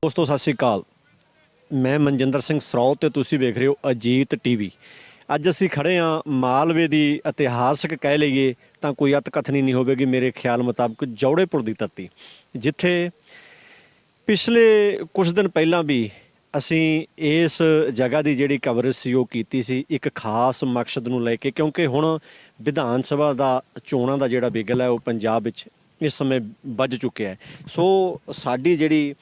ਦੋਸਤੋ ਸਤਿ ਸ਼੍ਰੀ ਅਕਾਲ। ਮੈਂ ਮਨਜਿੰਦਰ ਸਿੰਘ ਸਰੌਤ ਤੇ ਤੁਸੀਂ ਵੇਖ ਰਹੇ ਹੋ ਅਜੀਤ ਟੀਵੀ। ਅੱਜ ਅਸੀਂ ਖੜੇ ਹਾਂ ਮਾਲਵੇ ਦੀ ਇਤਿਹਾਸਕ ਕਹਿ ਲਈਏ ਤਾਂ ਕੋਈ ਅਤਕਥਨੀ ਨਹੀਂ ਹੋਵੇਗੀ ਮੇਰੇ ਖਿਆਲ ਮੁਤਾਬਕ ਜੌੜੇਪੁਰ ਦੀ ਧਰਤੀ, ਜਿੱਥੇ ਪਿਛਲੇ ਕੁਝ ਦਿਨ ਪਹਿਲਾਂ ਵੀ ਅਸੀਂ ਇਸ ਜਗ੍ਹਾ ਦੀ ਜਿਹੜੀ ਕਵਰੇਜ ਸੀ ਉਹ ਕੀਤੀ ਸੀ ਇੱਕ ਖਾਸ ਮਕਸਦ ਨੂੰ ਲੈ ਕੇ, ਕਿਉਂਕਿ ਹੁਣ ਵਿਧਾਨ ਸਭਾ ਦਾ ਚੋਣਾਂ ਦਾ ਜਿਹੜਾ ਬਿਗਲ ਹੈ ਉਹ ਪੰਜਾਬ ਵਿੱਚ ਇਸ ਸਮੇਂ ਵੱਜ ਚੁੱਕਿਆ ਹੈ। ਸੋ ਸਾਡੀ ਜਿਹੜੀ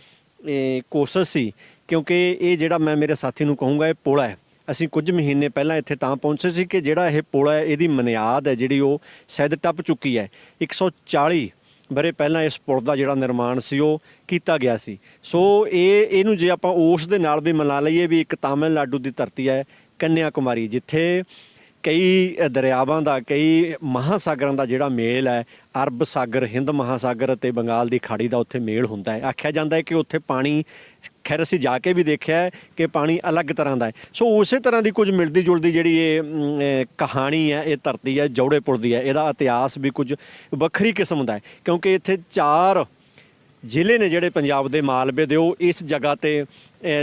ਕੋਸ਼ਿਸ਼ ਸੀ, ਕਿਉਂਕਿ ਇਹ ਜਿਹੜਾ ਮੈਂ ਮੇਰੇ ਸਾਥੀ ਨੂੰ ਕਹੂੰਗਾ ਇਹ ਪੁਲ ਹੈ, ਅਸੀਂ ਕੁਝ ਮਹੀਨੇ ਪਹਿਲਾਂ ਇੱਥੇ ਤਾਂ ਪਹੁੰਚੇ ਸੀ ਕਿ ਜਿਹੜਾ ਇਹ ਪੁਲ ਹੈ ਇਹਦੀ ਬੁਨਿਆਦ ਹੈ ਜਿਹੜੀ ਉਹ ਸ਼ਾਇਦ ਟੱਪ ਚੁੱਕੀ ਹੈ। 140 ਵਰ੍ਹੇ ਪਹਿਲਾਂ ਇਸ ਪੁਲ ਦਾ ਜਿਹੜਾ ਨਿਰਮਾਣ ਸੀ ਉਹ ਕੀਤਾ ਗਿਆ ਸੀ। ਸੋ ਇਹਨੂੰ ਜੇ ਆਪਾਂ ਉਸ ਦੇ ਨਾਲ ਵੀ ਮਿਲਾ ਲਈਏ ਵੀ ਇੱਕ ਤਾਮਿਲਨਾਡੂ ਦੀ ਧਰਤੀ ਹੈ ਕੰਨਿਆ ਕੁਮਾਰੀ, ਜਿੱਥੇ ਕਈ ਦਰਿਆਵਾਂ ਦਾ ਕਈ ਮਹਾਸਾਗਰਾਂ ਦਾ ਜਿਹੜਾ ਮੇਲ ਹੈ, ਅਰਬ ਸਾਗਰ, ਹਿੰਦ ਮਹਾਸਾਗਰ ਅਤੇ ਬੰਗਾਲ ਦੀ ਖਾੜੀ ਦਾ ਉੱਥੇ ਮੇਲ ਹੁੰਦਾ ਹੈ। ਆਖਿਆ ਜਾਂਦਾ ਹੈ ਕਿ ਉੱਥੇ ਪਾਣੀ, ਖੈਰ ਅਸੀਂ ਜਾ ਕੇ ਵੀ ਦੇਖਿਆ ਹੈ ਕਿ ਪਾਣੀ ਅਲੱਗ ਤਰ੍ਹਾਂ ਦਾ ਹੈ। ਸੋ ਉਸੇ ਤਰ੍ਹਾਂ ਦੀ ਕੁਝ ਮਿਲਦੀ ਜੁਲਦੀ ਜਿਹੜੀ ਇਹ ਕਹਾਣੀ ਹੈ, ਇਹ ਧਰਤੀ ਹੈ ਜੌੜੇਪੁਰ ਦੀ ਹੈ। ਇਹਦਾ ਇਤਿਹਾਸ ਵੀ ਕੁਝ ਵੱਖਰੀ ਕਿਸਮ ਦਾ ਹੈ, ਕਿਉਂਕਿ ਇੱਥੇ 4 ਜ਼ਿਲ੍ਹੇ ਨੇ ਜਿਹੜੇ ਪੰਜਾਬ ਦੇ ਮਾਲਵੇ ਦੇ, ਉਹ ਇਸ ਜਗ੍ਹਾ 'ਤੇ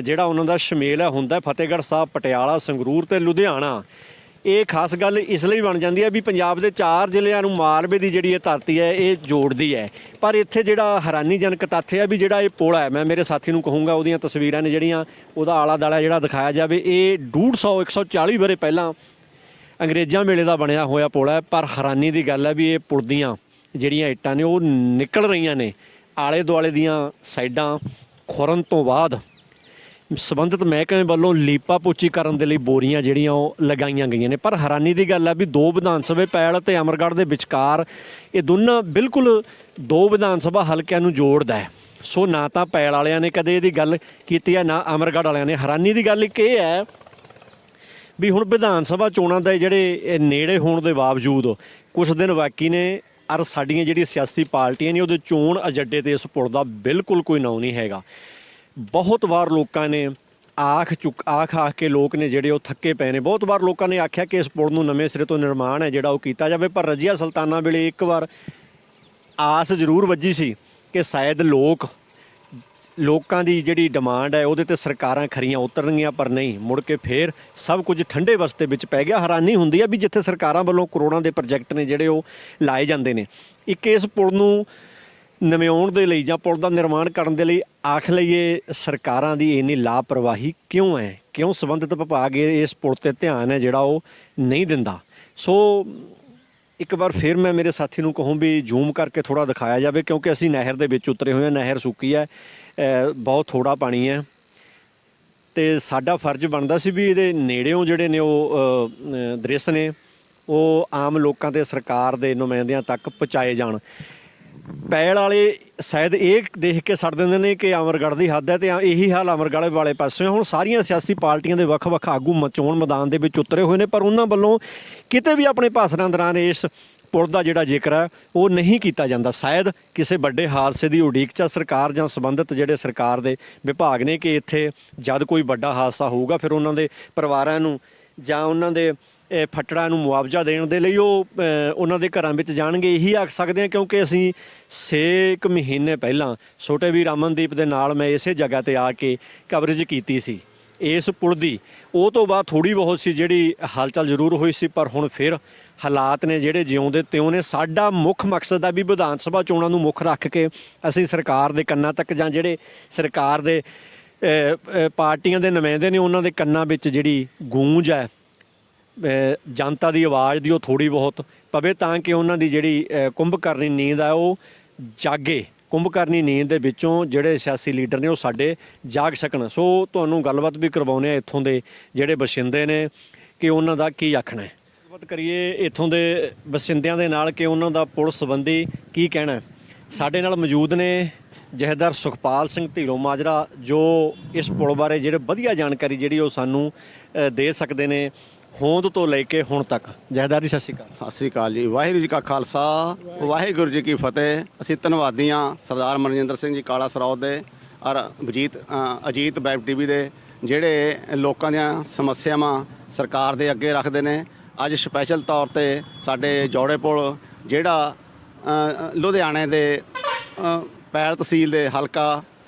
ਜਿਹੜਾ ਉਹਨਾਂ ਦਾ ਸ਼ਮੇਲ ਹੈ ਹੁੰਦਾ ਫਤਿਹਗੜ੍ਹ ਸਾਹਿਬ, ਪਟਿਆਲਾ, ਸੰਗਰੂਰ ਅਤੇ ਲੁਧਿਆਣਾ। ਇਹ ਖਾਸ ਗੱਲ ਇਸ ਲਈ ਬਣ ਜਾਂਦੀ ਹੈ ਵੀ ਪੰਜਾਬ ਦੇ 4 ਜ਼ਿਲ੍ਹਿਆਂ ਨੂੰ ਮਾਲਵੇ ਦੀ ਜਿਹੜੀ ਇਹ ਧਰਤੀ ਹੈ ਇਹ ਜੋੜਦੀ ਹੈ। ਪਰ ਇੱਥੇ ਜਿਹੜਾ ਹੈਰਾਨੀਜਨਕ ਤੱਥ ਹੈ ਵੀ ਜਿਹੜਾ ਇਹ ਪੁਲ ਹੈ, ਮੈਂ ਮੇਰੇ ਸਾਥੀ ਨੂੰ ਕਹੂੰਗਾ ਉਹਦੀਆਂ ਤਸਵੀਰਾਂ ਨੇ ਜਿਹੜੀਆਂ ਉਹਦਾ ਆਲਾ ਦਾਲਾ ਜਿਹੜਾ ਦਿਖਾਇਆ ਜਾਵੇ, ਇਹ 140 ਵਰ੍ਹੇ ਪਹਿਲਾਂ ਅੰਗਰੇਜ਼ਾਂ ਵੇਲੇ ਦਾ ਬਣਿਆ ਹੋਇਆ ਪੁਲ ਹੈ। ਪਰ ਹੈਰਾਨੀ ਦੀ ਗੱਲ ਹੈ ਵੀ ਇਹ ਪੁਲ ਦੀਆਂ ਜਿਹੜੀਆਂ ਇੱਟਾਂ ਨੇ ਉਹ ਨਿਕਲ ਰਹੀਆਂ ਨੇ, ਆਲੇ ਦੁਆਲੇ ਦੀਆਂ ਸਾਈਡਾਂ ਖੁਰਨ ਤੋਂ ਬਾਅਦ ਸੰਬੰਧਿਤ ਮਹਿਕਮੇ ਵੱਲੋਂ ਲੀਪਾ ਪੋਚੀ ਕਰਨ ਦੇ ਲਈ ਬੋਰੀਆਂ ਜਿਹੜੀਆਂ ਉਹ ਲਗਾਈਆਂ ਗਈਆਂ ਨੇ। ਪਰ ਹੈਰਾਨੀ ਦੀ ਗੱਲ ਹੈ ਵੀ 2 ਵਿਧਾਨ ਸਭਾ ਪੈਲ ਅਤੇ ਅਮਰਗੜ੍ਹ ਦੇ ਵਿਚਕਾਰ ਇਹ ਦੋਨਾਂ ਬਿਲਕੁਲ 2 ਵਿਧਾਨ ਸਭਾ ਹਲਕਿਆਂ ਨੂੰ ਜੋੜਦਾ ਹੈ। ਸੋ ਨਾ ਤਾਂ ਪੈਲ ਵਾਲਿਆਂ ਨੇ ਕਦੇ ਇਹਦੀ ਗੱਲ ਕੀਤੀ ਹੈ, ਨਾ ਅਮਰਗੜ੍ਹ ਵਾਲਿਆਂ ਨੇ। ਹੈਰਾਨੀ ਦੀ ਗੱਲ ਇੱਕ ਇਹ ਹੈ ਵੀ ਹੁਣ ਵਿਧਾਨ ਸਭਾ ਚੋਣਾਂ ਦੇ ਜਿਹੜੇ ਨੇੜੇ ਹੋਣ ਦੇ ਬਾਵਜੂਦ ਕੁਛ ਦਿਨ ਬਾਕੀ ਨੇ, ਔਰ ਸਾਡੀਆਂ ਜਿਹੜੀਆਂ ਸਿਆਸੀ ਪਾਰਟੀਆਂ ਨੇ ਉਹਦੇ ਚੋਣ ਏਜੰਡੇ 'ਤੇ ਇਸ ਪੁਲ ਦਾ ਬਿਲਕੁਲ ਕੋਈ ਨਾਂ ਨਹੀਂ ਹੈਗਾ। ਬਹੁਤ ਵਾਰ ਲੋਕਾਂ ਨੇ ਆਖ ਕੇ ਲੋਕ ਨੇ ਜਿਹੜੇ ਉਹ ਥੱਕੇ ਪਏ ਨੇ। ਬਹੁਤ ਵਾਰ ਲੋਕਾਂ ਨੇ ਆਖਿਆ ਕਿ ਇਸ ਪੁਲ ਨੂੰ ਨਵੇਂ ਸਿਰੇ ਤੋਂ ਨਿਰਮਾਣ ਹੈ ਜਿਹੜਾ ਉਹ ਕੀਤਾ ਜਾਵੇ। ਪਰ ਰਜ਼ੀਆ ਸੁਲਤਾਨਾ ਵੇਲੇ ਇੱਕ ਵਾਰ ਆਸ ਜ਼ਰੂਰ ਵੱਜੀ ਸੀ ਕਿ ਸ਼ਾਇਦ ਲੋਕਾਂ ਦੀ ਜਿਹੜੀ ਡਿਮਾਂਡ ਹੈ ਉਹਦੇ 'ਤੇ ਸਰਕਾਰਾਂ ਖਰੀਆਂ ਉਤਰਨਗੀਆਂ, ਪਰ ਨਹੀਂ, ਮੁੜ ਕੇ ਫੇਰ ਸਭ ਕੁਝ ਠੰਡੇ ਵਸਤੇ ਵਿੱਚ ਪੈ ਗਿਆ। ਹੈਰਾਨੀ ਹੁੰਦੀ ਹੈ ਵੀ ਜਿੱਥੇ ਸਰਕਾਰਾਂ ਵੱਲੋਂ ਕਰੋੜਾਂ ਦੇ ਪ੍ਰੋਜੈਕਟ ਨੇ ਜਿਹੜੇ ਉਹ ਲਾਏ ਜਾਂਦੇ ਨੇ, ਇੱਕ ਇਸ ਪੁਲ ਨੂੰ ਨਵਿਆਉਣ ਦੇ ਲਈ ਜਾਂ ਪੁਲ ਦਾ ਨਿਰਮਾਣ ਕਰਨ ਦੇ ਲਈ ਆਖ ਲਈਏ ਸਰਕਾਰਾਂ ਦੀ ਇੰਨੀ ਲਾਪਰਵਾਹੀ ਕਿਉਂ ਹੈ? ਕਿਉਂ ਸੰਬੰਧਿਤ ਵਿਭਾਗ ਇਸ ਪੁਲ 'ਤੇ ਧਿਆਨ ਹੈ ਜਿਹੜਾ ਉਹ ਨਹੀਂ ਦਿੰਦਾ? ਸੋ ਇੱਕ ਵਾਰ ਫਿਰ ਮੈਂ ਮੇਰੇ ਸਾਥੀ ਨੂੰ ਕਹੂੰ ਵੀ ਜ਼ੂਮ ਕਰਕੇ ਥੋੜ੍ਹਾ ਦਿਖਾਇਆ ਜਾਵੇ, ਕਿਉਂਕਿ ਅਸੀਂ ਨਹਿਰ ਦੇ ਵਿੱਚ ਉਤਰੇ ਹੋਏ ਹਾਂ। ਨਹਿਰ ਸੁੱਕੀ ਹੈ, ਬਹੁਤ ਥੋੜ੍ਹਾ ਪਾਣੀ ਹੈ ਅਤੇ ਸਾਡਾ ਫਰਜ਼ ਬਣਦਾ ਸੀ ਵੀ ਇਹਦੇ ਨੇੜਿਓਂ ਜਿਹੜੇ ਨੇ ਉਹ ਦ੍ਰਿਸ਼ ਨੇ ਉਹ ਆਮ ਲੋਕਾਂ ਅਤੇ ਸਰਕਾਰ ਦੇ ਨੁਮਾਇੰਦਿਆਂ ਤੱਕ ਪਹੁੰਚਾਏ ਜਾਣ। ਪੈਲ ਵਾਲੇ ਸ਼ਾਇਦ ਇਹ ਦੇਖ ਕੇ ਛੱਡ ਦਿੰਦੇ ਨੇ ਕਿ ਅਮਰਗੜ੍ਹ ਦੀ ਹੱਦ ਹੈ, ਅਤੇ ਇਹੀ ਹਾਲ ਅਮਰਗੜ੍ਹ ਵਾਲੇ ਪਾਸੇ। ਹੁਣ ਸਾਰੀਆਂ ਸਿਆਸੀ ਪਾਰਟੀਆਂ ਦੇ ਵੱਖ-ਵੱਖ ਆਗੂ ਚੋਣ ਮੈਦਾਨ ਦੇ ਵਿੱਚ ਉਤਰੇ ਹੋਏ ਨੇ, ਪਰ ਉਹਨਾਂ ਵੱਲੋਂ ਕਿਤੇ ਵੀ ਆਪਣੇ ਭਾਸ਼ਣਾਂ ਦੌਰਾਨ ਇਸ ਪੁਲ ਦਾ ਜਿਹੜਾ ਜ਼ਿਕਰ ਹੈ ਉਹ ਨਹੀਂ ਕੀਤਾ ਜਾਂਦਾ। ਸ਼ਾਇਦ ਕਿਸੇ ਵੱਡੇ ਹਾਦਸੇ ਦੀ ਉਡੀਕ 'ਚ ਸਰਕਾਰ ਜਾਂ ਸੰਬੰਧਿਤ ਜਿਹੜੇ ਸਰਕਾਰ ਦੇ ਵਿਭਾਗ ਨੇ ਕਿ ਇੱਥੇ ਜਦ ਕੋਈ ਵੱਡਾ ਹਾਦਸਾ ਹੋਊਗਾ ਫਿਰ ਉਹਨਾਂ ਦੇ ਪਰਿਵਾਰਾਂ ਨੂੰ ਜਾਂ ਉਹਨਾਂ ਦੇ ਫੱਟੜਾਂ ਨੂੰ ਮੁਆਵਜ਼ਾ ਦੇਣ ਦੇ ਲਈ ਉਹ ਉਹਨਾਂ ਦੇ ਘਰਾਂ ਵਿੱਚ ਜਾਣਗੇ। ਇਹੀ ਆਖ ਸਕਦੇ ਹਾਂ, ਕਿਉਂਕਿ ਅਸੀਂ 6 ਮਹੀਨੇ ਪਹਿਲਾਂ ਛੋਟੇ ਵੀਰ ਅਮਨਦੀਪ ਦੇ ਨਾਲ ਮੈਂ ਇਸੇ ਜਗ੍ਹਾ 'ਤੇ ਆ ਕੇ ਕਵਰੇਜ ਕੀਤੀ ਸੀ ਇਸ ਪੁਲ ਦੀ। ਉਹ ਤੋਂ ਬਾਅਦ ਥੋੜ੍ਹੀ ਬਹੁਤ ਸੀ ਜਿਹੜੀ ਹਲਚਲ ਜ਼ਰੂਰ ਹੋਈ ਸੀ, ਪਰ ਹੁਣ ਫਿਰ ਹਾਲਾਤ ਨੇ ਜਿਹੜੇ ਜਿਉਂਦੇ ਤਿਉਂ ਨੇ। ਸਾਡਾ ਮੁੱਖ ਮਕਸਦ ਆ ਵੀ ਵਿਧਾਨ ਸਭਾ ਚੋਣਾਂ ਨੂੰ ਮੁੱਖ ਰੱਖ ਕੇ ਅਸੀਂ ਸਰਕਾਰ ਦੇ ਕੰਨਾਂ ਤੱਕ ਜਾਂ ਜਿਹੜੇ ਸਰਕਾਰ ਦੇ ਪਾਰਟੀਆਂ ਦੇ ਨੁਮਾਇੰਦੇ ਨੇ ਉਹਨਾਂ ਦੇ ਕੰਨਾਂ ਵਿੱਚ ਜਿਹੜੀ ਗੂੰਜ ਹੈ ਜਨਤਾ ਦੀ ਆਵਾਜ਼ ਦੀ ਉਹ ਥੋੜ੍ਹੀ ਬਹੁਤ ਪਵੇ, ਤਾਂ ਕਿ ਉਹਨਾਂ ਦੀ ਜਿਹੜੀ ਕੁੰਭਕਰਨੀ ਨੀਂਦ ਹੈ ਉਹ ਜਾਗੇ। ਕੁੰਭਕਰਨੀ ਨੀਂਦ ਦੇ ਵਿੱਚੋਂ ਜਿਹੜੇ ਸਿਆਸੀ ਲੀਡਰ ਨੇ ਉਹ ਸਾਡੇ ਜਾਗ ਸਕਣ। ਸੋ ਤੁਹਾਨੂੰ ਗੱਲਬਾਤ ਵੀ ਕਰਵਾਉਂਦੇ ਆ ਇੱਥੋਂ ਦੇ ਜਿਹੜੇ ਬਸ਼ਿੰਦੇ ਨੇ ਕਿ ਉਹਨਾਂ ਦਾ ਕੀ ਆਖਣਾ ਹੈ। ਗੱਲਬਾਤ ਕਰੀਏ ਇੱਥੋਂ ਦੇ ਬਸਿੰਦਿਆਂ ਦੇ ਨਾਲ ਕਿ ਉਹਨਾਂ ਦਾ ਪੁਲ ਸੰਬੰਧੀ ਕੀ ਕਹਿਣਾ। ਸਾਡੇ ਨਾਲ ਮੌਜੂਦ ਨੇ ਜਥੇਦਾਰ ਸੁਖਪਾਲ ਸਿੰਘ ਢੀਲੋਂ ਮਾਜਰਾ, ਜੋ ਇਸ ਪੁਲ ਬਾਰੇ ਜਿਹੜੇ ਵਧੀਆ ਜਾਣਕਾਰੀ ਜਿਹੜੀ ਉਹ ਸਾਨੂੰ ਦੇ ਸਕਦੇ ਨੇ ਹੋਂਦ ਤੋਂ ਲੈ ਕੇ ਹੁਣ ਤੱਕ। ਜਥੇਦਾਰ ਜੀ ਸਤਿ ਸ਼੍ਰੀ ਅਕਾਲ। ਸਤਿ ਸ਼੍ਰੀ ਅਕਾਲ ਜੀ। ਵਾਹਿਗੁਰੂ ਜੀ ਕਾ ਖਾਲਸਾ, ਵਾਹਿਗੁਰੂ ਜੀ ਕੀ ਫਤਿਹ। ਅਸੀਂ ਧੰਨਵਾਦੀ ਹਾਂ ਸਰਦਾਰ ਮਨਜਿੰਦਰ ਸਿੰਘ ਜੀ ਕਾਲਾ ਸਰੌਤ ਦੇ ਔਰ ਅਜੀਤ ਵੈਬ ਟੀਵੀ ਦੇ, ਜਿਹੜੇ ਲੋਕਾਂ ਦੀਆਂ ਸਮੱਸਿਆਵਾਂ ਸਰਕਾਰ ਦੇ ਅੱਗੇ ਰੱਖਦੇ ਨੇ। ਅੱਜ ਸਪੈਸ਼ਲ ਤੌਰ 'ਤੇ ਸਾਡੇ ਜੌੜੇ ਪੁਲ ਜਿਹੜਾ ਲੁਧਿਆਣੇ ਦੇ ਪੈਲ ਤਹਿਸੀਲ ਦੇ ਹਲਕਾ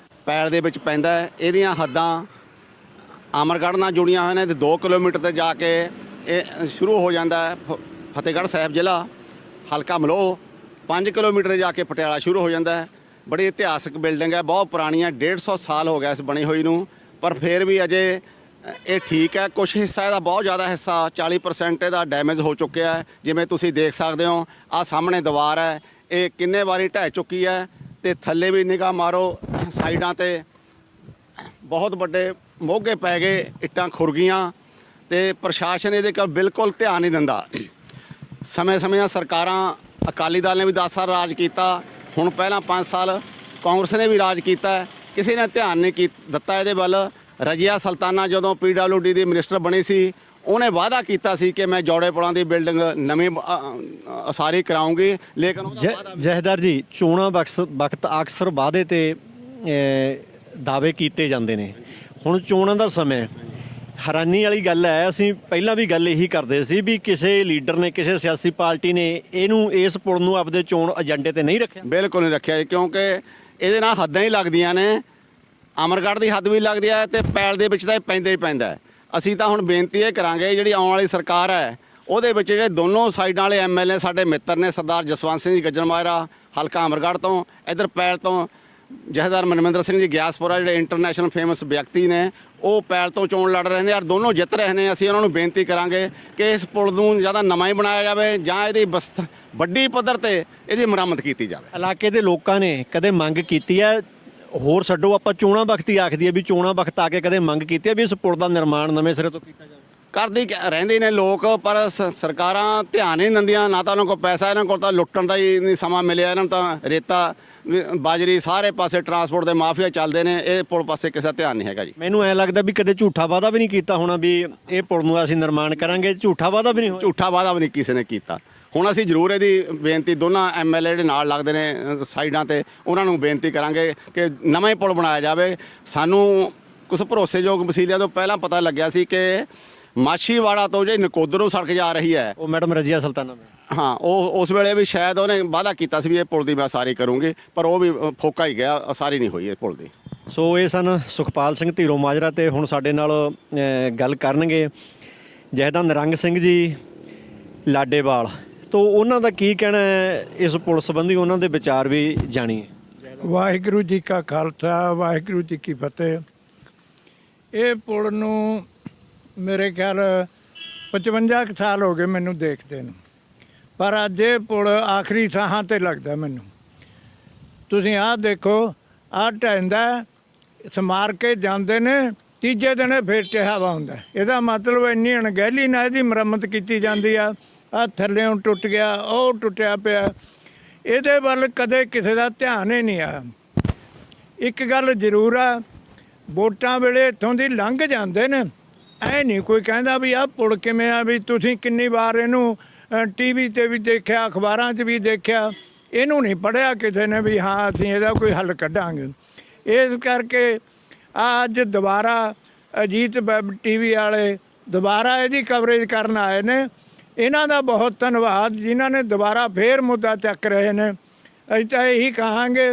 ਪੈਲ ਦੇ ਵਿੱਚ ਪੈਂਦਾ ਹੈ। ਇਹਦੀਆਂ ਹੱਦਾਂ ਅਮਰਗੜ੍ਹ ਨਾਲ ਜੁੜੀਆਂ ਹੋਈਆਂ ਨੇ ਤੇ 2 ਕਿਲੋਮੀਟਰ ਤੇ ਜਾ ਕੇ ਇਹ ਸ਼ੁਰੂ ਹੋ ਜਾਂਦਾ ਹੈ ਫਤਿਹਗੜ੍ਹ ਸਾਹਿਬ ਜ਼ਿਲ੍ਹਾ ਹਲਕਾ ਮਲੋਹ। 5 ਕਿਲੋਮੀਟਰ ਤੇ ਜਾ ਕੇ ਪਟਿਆਲਾ ਸ਼ੁਰੂ ਹੋ ਜਾਂਦਾ ਹੈ। ਬੜੀ ਇਤਿਹਾਸਕ ਬਿਲਡਿੰਗ ਹੈ, ਬਹੁਤ ਪੁਰਾਣੀ ਹੈ, 150 ਸਾਲ ਹੋ ਗਿਆ ਇਸ ਬਣੀ ਹੋਈ ਨੂੰ, ਪਰ ਫਿਰ ਵੀ ਅਜੇ ਇਹ ਠੀਕ ਹੈ। ਕੁਝ ਹਿੱਸਾ ਇਹਦਾ, ਬਹੁਤ ਜ਼ਿਆਦਾ ਹਿੱਸਾ 40% ਇਹਦਾ ਡੈਮੇਜ ਹੋ ਚੁੱਕਿਆ ਹੈ। ਜਿਵੇਂ ਤੁਸੀਂ ਦੇਖ ਸਕਦੇ ਹੋ, ਆਹ ਸਾਹਮਣੇ ਦੀਵਾਰ ਹੈ, ਇਹ ਕਿੰਨੇ ਵਾਰੀ ਢਹਿ ਚੁੱਕੀ ਹੈ ਤੇ ਥੱਲੇ ਵੀ ਨਿਗਾਹ ਮਾਰੋ, ਸਾਈਡਾਂ ਤੇ ਬਹੁਤ ਵੱਡੇ ਮੋਗੇ ਪੈ ਗਏ, ਇੱਟਾਂ ਖੁਰ ਗਈਆਂ ਤੇ ਪ੍ਰਸ਼ਾਸਨ ਇਹਦੇ ਕੋਲ ਬਿਲਕੁਲ ਧਿਆਨ ਨਹੀਂ ਦਿੰਦਾ। ਸਮੇਂ-ਸਮੇਂ ਦੀਆਂ ਸਰਕਾਰਾਂ, ਅਕਾਲੀ ਦਲ ਨੇ ਵੀ 10 ਸਾਲ ਰਾਜ ਕੀਤਾ, ਹੁਣ ਪਹਿਲਾਂ 5 ਸਾਲ ਕਾਂਗਰਸ ਨੇ ਵੀ ਰਾਜ ਕੀਤਾ, ਕਿਸੇ ਨੇ ਧਿਆਨ ਨਹੀਂ ਦਿੱਤਾ ਇਹਦੇ ਵੱਲ। ਰਜੀਆ ਸੁਲਤਾਨਾ ਜਦੋਂ PWD ਦੀ ਮਿਨਿਸਟਰ ਬਣੀ ਸੀ, ਉਹਨੇ ਵਾਅਦਾ ਕੀਤਾ ਸੀ ਕਿ ਮੈਂ ਜੋੜੇ ਪੁਲਾਂ ਦੀ ਬਿਲਡਿੰਗ ਨਵੀਂ ਉਸਾਰੀ ਕਰਾਉਂਗੀ, ਲੇਕਿਨ ਉਹਦਾ ਵਾਅਦਾ ਜਹੇਦਾਰ ਜੀ, ਚੋਣਾਂ ਵਕਤ ਅਕਸਰ ਵਾਅਦੇ ਤੇ ਦਾਅਵੇ ਕੀਤੇ ਜਾਂਦੇ ਨੇ। ਹੁਣ ਚੋਣਾਂ ਦਾ ਸਮਾਂ, ਹੈਰਾਨੀ ਵਾਲੀ ਗੱਲ ਹੈ, ਅਸੀਂ ਪਹਿਲਾਂ ਵੀ ਗੱਲ ਇਹੀ ਕਰਦੇ ਸੀ ਵੀ ਕਿਸੇ ਲੀਡਰ ਨੇ, ਕਿਸੇ ਸਿਆਸੀ ਪਾਰਟੀ ਨੇ ਇਹਨੂੰ, ਇਸ ਪੁਲ ਨੂੰ ਆਪਦੇ ਚੋਣ ਏਜੰਡੇ ਤੇ ਨਹੀਂ ਰੱਖਿਆ। ਬਿਲਕੁਲ ਨਹੀਂ ਰੱਖਿਆ ਜੀ, ਕਿਉਂਕਿ ਇਹਦੇ ਨਾਲ ਹੱਦਾਂ ਹੀ ਲੱਗਦੀਆਂ ਨੇ। ਅਮਰਗੜ੍ਹ ਦੀ ਹੱਦ ਵੀ ਲੱਗਦੀ ਹੈ ਤੇ ਪੈਲ ਦੇ ਵਿੱਚ ਤਾਂ ਇਹ ਪੈਂਦਾ ਹੀ ਪੈਂਦਾ ਹੈ। ਅਸੀਂ ਤਾਂ ਹੁਣ ਬੇਨਤੀ ਇਹ ਕਰਾਂਗੇ, ਜਿਹੜੀ ਆਉਣ ਵਾਲੀ ਸਰਕਾਰ ਹੈ ਉਹਦੇ ਵਿੱਚ ਜਿਹੜੇ ਦੋਨੋਂ ਸਾਈਡਾਂ ਵਾਲੇ MLA ਸਾਡੇ ਮਿੱਤਰ ਨੇ, ਸਰਦਾਰ ਜਸਵੰਤ ਸਿੰਘ ਜੀ ਗੱਜਣਮਾਜਰਾ ਹਲਕਾ ਅਮਰਗੜ੍ਹ ਤੋਂ, ਇੱਧਰ ਪੈਲ ਤੋਂ ਜਥੇਦਾਰ ਮਨਵਿੰਦਰ ਸਿੰਘ ਜੀ ਗਿਆਸਪੁਰਾ, ਜਿਹੜੇ ਇੰਟਰਨੈਸ਼ਨਲ ਫੇਮਸ ਵਿਅਕਤੀ ਨੇ, ਉਹ ਪੈਲ ਤੋਂ ਚੋਣ ਲੜ ਰਹੇ ਨੇ ਔਰ ਦੋਨੋਂ ਜਿੱਤ ਰਹੇ ਨੇ। ਅਸੀਂ ਉਹਨਾਂ ਨੂੰ ਬੇਨਤੀ ਕਰਾਂਗੇ ਕਿ ਇਸ ਪੁਲ ਨੂੰ ਜਾਂ ਤਾਂ ਨਵਾਂ ਹੀ ਬਣਾਇਆ ਜਾਵੇ ਜਾਂ ਇਹਦੀ ਵੱਡੀ ਪੱਧਰ ਤੇ ਇਹਦੀ ਮੁਰੰਮਤ ਕੀਤੀ ਜਾਵੇ। ਇਲਾਕੇ ਦੇ ਲੋਕਾਂ ਨੇ ਕਦੇ ਮੰਗ ਕੀਤੀ ਹੈ, ਹੋਰ ਛੱਡੋ, ਆਪਾਂ ਚੋਣਾਂ ਵਕਤ ਹੀ ਆਖਦੀ ਹੈ ਵੀ ਚੋਣਾਂ ਵਕਤ ਆ ਕੇ ਕਦੇ ਮੰਗ ਕੀਤੀ ਹੈ ਵੀ ਇਸ ਪੁਲ ਦਾ ਨਿਰਮਾਣ ਨਵੇਂ ਸਿਰੇ ਤੋਂ ਕੀਤਾ ਜਾਵੇ? ਕਰਦੀ ਰਹਿੰਦੇ ਨੇ ਲੋਕ, ਪਰ ਸਰਕਾਰਾਂ ਧਿਆਨ ਨਹੀਂ ਦਿੰਦੀਆਂ। ਨਾ ਤਾਂ ਉਹਨਾਂ ਕੋਲ ਪੈਸਾ, ਇਹਨਾਂ ਕੋਲ ਤਾਂ ਲੁੱਟਣ ਦਾ ਹੀ ਨਹੀਂ ਸਮਾਂ ਮਿਲਿਆ। ਇਹਨਾਂ ਨੂੰ ਤਾਂ ਰੇਤਾ, ਬਾਜਰੀ, ਸਾਰੇ ਪਾਸੇ ਟਰਾਂਸਪੋਰਟ ਦੇ ਮਾਫੀਆ ਚੱਲਦੇ ਨੇ, ਇਹ ਪੁਲ ਪਾਸੇ ਕਿਸੇ ਦਾ ਧਿਆਨ ਨਹੀਂ ਹੈਗਾ ਜੀ। ਮੈਨੂੰ ਐ ਲੱਗਦਾ ਵੀ ਕਦੇ ਝੂਠਾ ਵਾਅਦਾ ਵੀ ਨਹੀਂ ਕੀਤਾ ਹੋਣਾ ਵੀ ਇਹ ਪੁਲ ਨੂੰ ਅਸੀਂ ਨਿਰਮਾਣ ਕਰਾਂਗੇ, ਝੂਠਾ ਵਾਅਦਾ ਵੀ ਨਹੀਂ ਹੋਇਆ। ਝੂਠਾ ਵਾਅਦਾ ਵੀ ਨਹੀਂ ਕਿਸੇ ਨੇ ਕੀਤਾ। ਹੁਣ ਅਸੀਂ ਜ਼ਰੂਰ ਇਹਦੀ ਬੇਨਤੀ, ਦੋਨਾਂ MLA ਜਿਹੜੇ ਨਾਲ ਲੱਗਦੇ ਨੇ ਸਾਈਡਾਂ ਤੇ, ਉਹਨਾਂ ਨੂੰ ਬੇਨਤੀ ਕਰਾਂਗੇ ਕਿ ਨਵਾਂ ਹੀ ਪੁਲ ਬਣਾਇਆ ਜਾਵੇ। ਸਾਨੂੰ ਕੁਝ ਭਰੋਸੇਯੋਗ ਵਸੀਲਿਆਂ ਤੋਂ ਪਹਿਲਾਂ ਪਤਾ ਲੱਗਿਆ ਸੀ ਕਿ ਮਾਛੀਵਾੜਾ ਤੋਂ ਜੇ ਨਕੋਦਰ ਨੂੰ ਸੜਕ ਜਾ ਰਹੀ ਹੈ, ਉਹ ਮੈਡਮ ਰਜੀਆ ਸੁਲਤਾਨਾ, ਹਾਂ, ਉਹ ਉਸ ਵੇਲੇ ਵੀ ਸ਼ਾਇਦ ਉਹਨੇ ਵਾਅਦਾ ਕੀਤਾ ਸੀ ਵੀ ਇਹ ਪੁਲ ਦੀ ਮੈਂ ਉਸਾਰੀ ਕਰੂੰਗੀ, ਪਰ ਉਹ ਵੀ ਫੋਕਾ ਹੀ ਗਿਆ, ਉਸਾਰੀ ਨਹੀਂ ਹੋਈ ਇਹ ਪੁਲ ਦੀ। ਸੋ ਇਹ ਸਨ ਸੁਖਪਾਲ ਸਿੰਘ ਧੀਰੋ ਮਾਜਰਾ ਤੇ ਹੁਣ ਸਾਡੇ ਨਾਲ ਗੱਲ ਕਰਨਗੇ ਜਹੇਦਾਰ ਨਿਰੰਗ ਸਿੰਘ ਜੀ ਲਾਡੇਵਾਲ ਤੋਂ, ਉਹਨਾਂ ਦਾ ਕੀ ਕਹਿਣਾ ਹੈ ਇਸ ਪੁਲ ਸੰਬੰਧੀ, ਉਹਨਾਂ ਦੇ ਵਿਚਾਰ ਵੀ ਜਾਣੀਏ। ਵਾਹਿਗੁਰੂ ਜੀ ਕਾ ਖਾਲਸਾ, ਵਾਹਿਗੁਰੂ ਜੀ ਕੀ ਫਤਿਹ। ਇਹ ਪੁਲ ਨੂੰ ਮੇਰੇ ਖਿਆਲ 55 ਕੁ ਸਾਲ ਹੋ ਗਏ ਮੈਨੂੰ ਦੇਖਦੇ ਨੂੰ, ਪਰ ਅੱਜ ਇਹ ਪੁਲ ਆਖਰੀ ਸਾਹਾਂ ਤੇ ਲੱਗਦਾ ਮੈਨੂੰ। ਤੁਸੀਂ ਆਹ ਦੇਖੋ, ਆਹ ਢਹਿੰਦਾ, ਸਮਾਰ ਕੇ ਜਾਂਦੇ ਨੇ, ਤੀਜੇ ਦਿਨ ਇਹ ਫੇਰ ਹਵਾ ਹੁੰਦਾ। ਇਹਦਾ ਮਤਲਬ ਇੰਨੀ ਅਣਗਹਿਲੀ ਨਾਲ ਇਹਦੀ ਮੁਰੰਮਤ ਕੀਤੀ ਜਾਂਦੀ ਆ। ਆਹ ਥੱਲਿਓਂ ਟੁੱਟ ਗਿਆ, ਉਹ ਟੁੱਟਿਆ ਪਿਆ, ਇਹਦੇ ਵੱਲ ਕਦੇ ਕਿਸੇ ਦਾ ਧਿਆਨ ਹੀ ਨਹੀਂ ਆਇਆ। ਇੱਕ ਗੱਲ ਜ਼ਰੂਰ ਆ, ਵੋਟਾਂ ਵੇਲੇ ਇੱਥੋਂ ਦੀ ਲੰਘ ਜਾਂਦੇ ਨੇ, ਐ ਨਹੀਂ ਕੋਈ ਕਹਿੰਦਾ ਵੀ ਆਹ ਪੁਲ ਕਿਵੇਂ ਆ। ਵੀ ਤੁਸੀਂ ਕਿੰਨੀ ਵਾਰ ਇਹਨੂੰ TV ਤੇ ਵੀ ਦੇਖਿਆ, ਅਖਬਾਰਾਂ 'ਚ ਵੀ ਦੇਖਿਆ, ਇਹਨੂੰ ਨਹੀਂ ਪੜ੍ਹਿਆ ਕਿਸੇ ਨੇ ਵੀ ਹਾਂ ਅਸੀਂ ਇਹਦਾ ਕੋਈ ਹੱਲ ਕੱਢਾਂਗੇ। ਇਸ ਕਰਕੇ ਅੱਜ ਦੁਬਾਰਾ ਅਜੀਤ ਵੈਬ TV ਵਾਲੇ ਦੁਬਾਰਾ ਇਹਦੀ ਕਵਰੇਜ ਕਰਨ ਆਏ ਨੇ। ਇਹਨਾਂ ਦਾ ਬਹੁਤ ਧੰਨਵਾਦ, ਜਿਨ੍ਹਾਂ ਨੇ ਦੁਬਾਰਾ ਫੇਰ ਮੁੱਦਾ ਚੱਕ ਰਹੇ ਨੇ। ਅਸੀਂ ਤਾਂ ਇਹੀ ਕਹਾਂਗੇ,